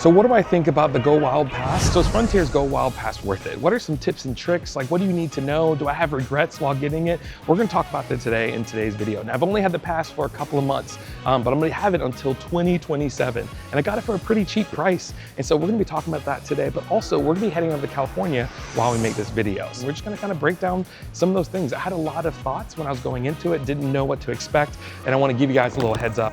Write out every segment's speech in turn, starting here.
So what do I think about the GoWild Pass? So is Frontier's GoWild Pass worth it? What are some tips and tricks? Like, what do you need to know? Do I have regrets while getting it? We're gonna talk about that today in today's video. Now, I've only had the pass for a couple of months, but I'm gonna have it until 2027. And I got it for a pretty cheap price. And so we're gonna be talking about that today, but also we're gonna be heading over to California while we make this video. So we're just gonna kind of break down some of those things. I had a lot of thoughts when I was going into it, didn't know what to expect, and I wanna give you guys a little heads up.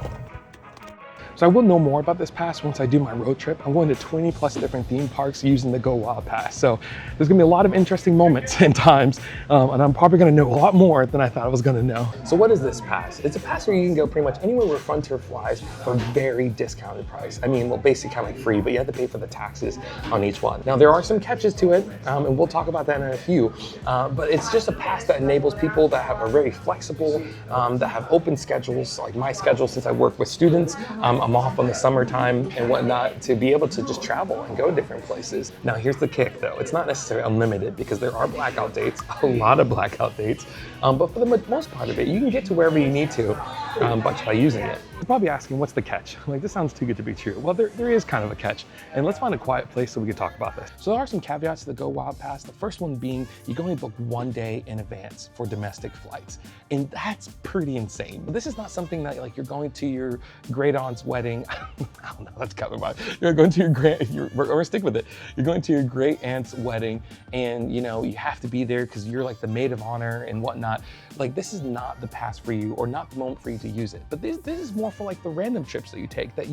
So I will know more about this pass once I do my road trip. I'm going to 20 plus different theme parks using the GoWild Pass. So there's gonna be a lot of interesting moments and times, and I'm probably gonna know a lot more than I thought I was gonna know. So what is this pass? It's a pass where you can go pretty much anywhere where Frontier flies for a very discounted price. I mean, well, basically kind of like free, but you have to pay for the taxes on each one. Now there are some catches to it, and we'll talk about that in a few, but it's just a pass that enables people that are very flexible, that have open schedules, like my schedule since I work with students. I'm off on the summertime and whatnot to be able to just travel and go different places. Now here's the kick though, it's not necessarily unlimited because there are blackout dates, a lot of blackout dates, but for the most part of it, you can get to wherever you need to by using it. You're probably asking, what's the catch? Like, this sounds too good to be true. Well, there is kind of a catch, and let's find a quiet place so we can talk about this. So there are some caveats to the GoWild Pass. The first one being, you can only book 1 day in advance for domestic flights, and that's pretty insane. This is not something that like you're going to your great aunt's wedding. I don't know, that's kind of my, you're going to or stick with it. You're going to your great aunt's wedding, and you know, you have to be there because you're like the maid of honor and whatnot. Like, this is not the pass for you, or not the moment for you to use it. But this is more for like the random trips that you take, that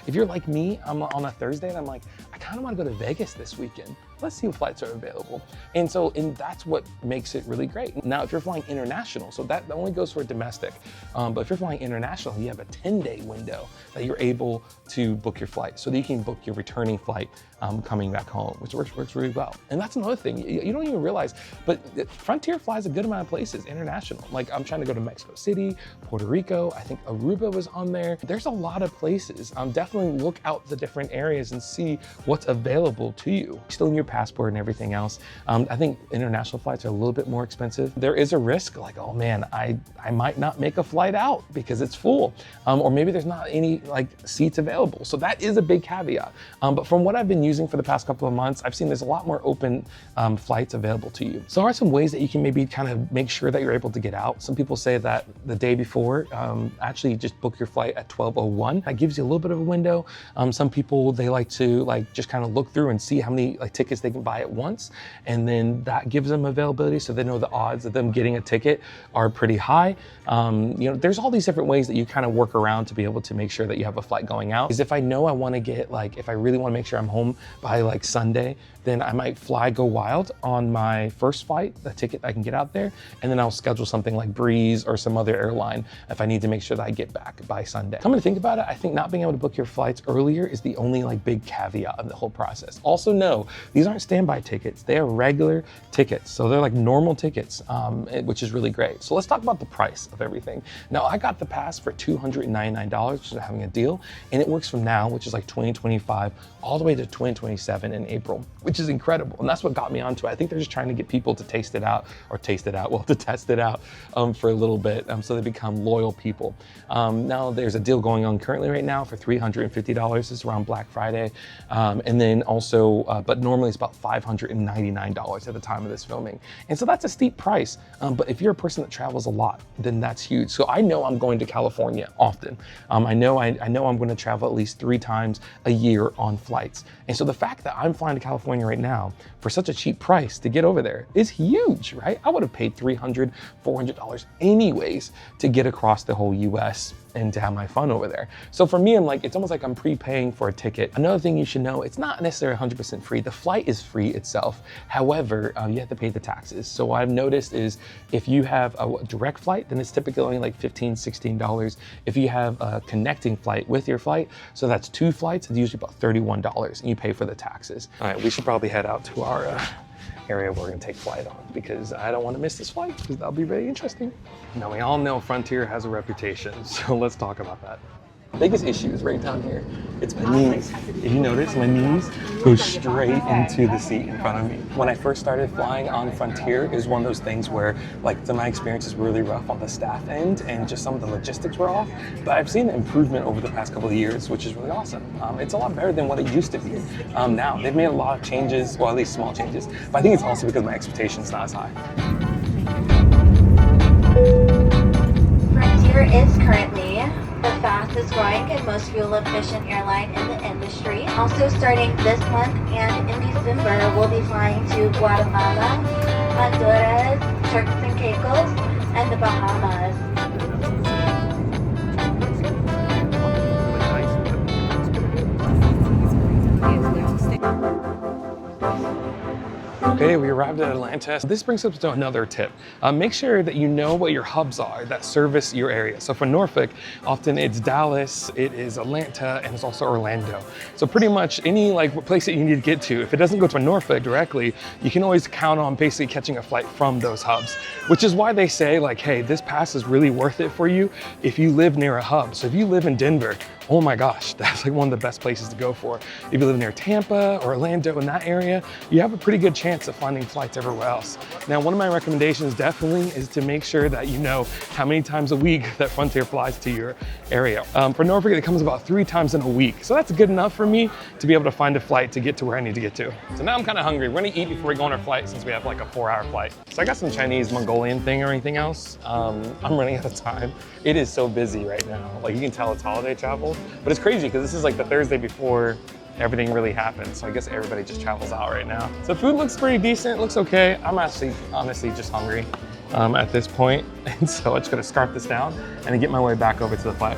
if you're like me, I'm on a Thursday and I'm like, I kind of want to go to Vegas this weekend. Let's see what flights are available. And that's what makes it really great. Now, if you're flying international, so that only goes for domestic, but if you're flying international, you have a 10-day window that you're able to book your flight, so that you can book your returning flight coming back home, which works really well. And that's another thing, you don't even realize, but Frontier flies a good amount of places international. Like, I'm trying to go to Mexico City, Puerto Rico, I think Aruba was on there. There's a lot of places. Definitely look out the different areas and see what's available to you. Still in your passport and everything else. I think international flights are a little bit more expensive. There is a risk, like, oh man, I might not make a flight out because it's full, or maybe there's not any like seats available. So that is a big caveat. But from what I've been using for the past couple of months, I've seen there's a lot more open flights available to you. So there are some ways that you can maybe kind of make sure that you're able to get out. Some people say that the day before, actually just book your flight at 12:01. That gives you a little bit of a window. Some people, they like to like just kind of look through and see how many like tickets they can buy at once, and then that gives them availability, so they know the odds of them getting a ticket are pretty high. You know, there's all these different ways that you kind of work around to be able to make sure that you have a flight going out. Because if I know I want to get, like, if I really want to make sure I'm home by like Sunday, then I might fly GoWild on my first flight, the ticket I can get out there, and then I'll schedule something like Breeze or some other airline if I need to make sure that I get back by Sunday. Come to think about it, I think not being able to book your flights earlier is the only like big caveat of the whole process. Also know, these aren't standby tickets, they are regular tickets. So they're like normal tickets, which is really great. So let's talk about the price of everything. Now, I got the pass for $299, which is having a deal, and it works from now, which is like 2025, all the way to 2027 in April, which is incredible. And that's what got me onto it. I think they're just trying to get people to to test it out for a little bit, so they become loyal people. Now there's a deal going on currently right now for $350. It's around Black Friday. And then also, but normally it's about $599 at the time of this filming. And so that's a steep price. But if you're a person that travels a lot, then that's huge. So I know I'm going to California often. I know I'm going to travel at least 3 times a year on flights. And so the fact that I'm flying to California right now for such a cheap price to get over there is huge, right? I would have paid $300, $400 anyways to get across the whole US and to have my fun over there. So for me, I'm like, it's almost like I'm prepaying for a ticket. Another thing you should know, it's not necessarily 100% free. The flight is free itself. However, you have to pay the taxes. So what I've noticed is if you have a direct flight, then it's typically only like $15, $16. If you have a connecting flight with your flight, so that's 2 flights, it's usually about $31, and you pay for the taxes. All right, we should probably head out to our area we're gonna take flight on, because I don't want to miss this flight, because that'll be very interesting. Now, we all know Frontier has a reputation, so let's talk about that. Biggest issue is right down here. It's my knees. If you notice, my knees goes straight into the seat in front of me. When I first started flying on Frontier, it was one of those things where, like, my experience is really rough on the staff end and just some of the logistics were off. But I've seen improvement over the past couple of years, which is really awesome. It's a lot better than what it used to be. Now, they've made a lot of changes, well, at least small changes. But I think it's also because my expectation's not as high. Frontier is currently the fastest growing and most fuel efficient airline in the industry. Also starting this month and in December, we'll be flying to Guatemala, Honduras, Turks and Caicos, and the Bahamas. Okay, we arrived at Atlanta. This brings us to another tip. Make sure that you know what your hubs are that service your area. So for Norfolk, often it's Dallas, it is Atlanta, and it's also Orlando. So pretty much any place that you need to get to, if it doesn't go to Norfolk directly, you can always count on basically catching a flight from those hubs, which is why they say like, hey, this pass is really worth it for you if you live near a hub. So if you live in Denver, oh my gosh, that's like one of the best places to go for. If you live near Tampa or Orlando in that area, you have a pretty good chance of finding flights everywhere else. Now, one of my recommendations definitely is to make sure that you know how many times a week that Frontier flies to your area. For Norfolk, it comes about 3 times in a week. So that's good enough for me to be able to find a flight to get to where I need to get to. So now I'm kind of hungry. We're gonna eat before we go on our flight since we have like a 4-hour flight. So I got some Chinese Mongolian thing or anything else. I'm running out of time. It is so busy right now. Like you can tell it's holiday travel, but it's crazy because this is like the Thursday before everything really happens. So I guess everybody just travels out right now. So food looks pretty decent, looks okay. I'm actually honestly just hungry at this point. And so I'm just gonna scarf this down and then get my way back over to the flight.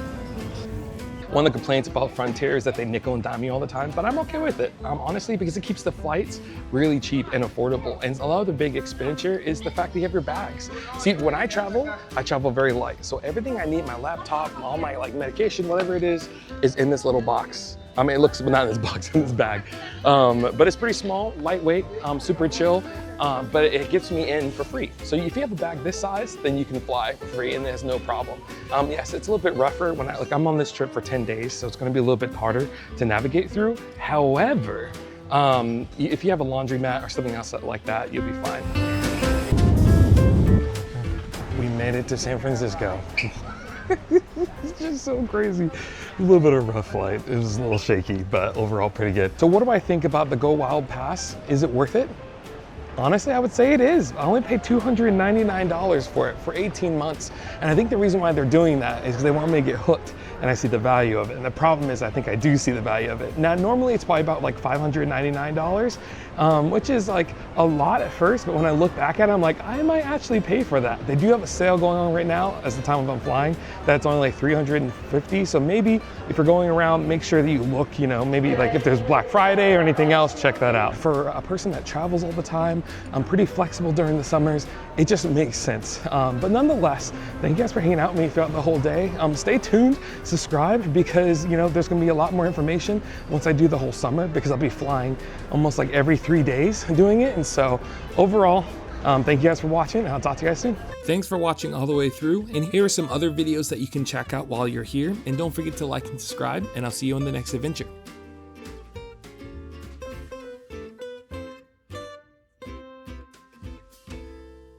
One of the complaints about Frontier is that they nickel and dime you all the time, but I'm okay with it, honestly, because it keeps the flights really cheap and affordable. And a lot of the big expenditure is the fact that you have your bags. See, when I travel very light. So everything I need, my laptop, all my like medication, whatever it is in this little box. I mean, it looks, not in this box, in this bag. But it's pretty small, lightweight, super chill, but it gets me in for free. So if you have a bag this size, then you can fly for free and there's no problem. Yes, it's a little bit rougher when I'm on this trip for 10 days, so it's gonna be a little bit harder to navigate through. However, if you have a laundromat or something else like that, you'll be fine. We made it to San Francisco. It's just so crazy. A little bit of a rough flight. It was a little shaky, but overall pretty good. So what do I think about the GoWild Pass? Is it worth it? Honestly, I would say it is. I only paid $299 for it for 18 months. And I think the reason why they're doing that is because they want me to get hooked and I see the value of it. And the problem is I think I do see the value of it. Now, normally it's probably about like $599, which is like a lot at first, but when I look back at it, I'm like, I might actually pay for that. They do have a sale going on right now as the time of I'm flying, that's only like $350. So maybe if you're going around, make sure that you look, you know, maybe like if there's Black Friday or anything else, check that out. For a person that travels all the time, I'm pretty flexible during the summers, it just makes sense. But nonetheless, thank you guys for hanging out with me throughout the whole day. Stay tuned, subscribe, because you know there's gonna be a lot more information once I do the whole summer, because I'll be flying almost like every 3 days doing it. And so overall, thank you guys for watching, and I'll talk to you guys soon. Thanks for watching all the way through, and here are some other videos that you can check out while you're here. And don't forget to like and subscribe, and I'll see you on the next adventure.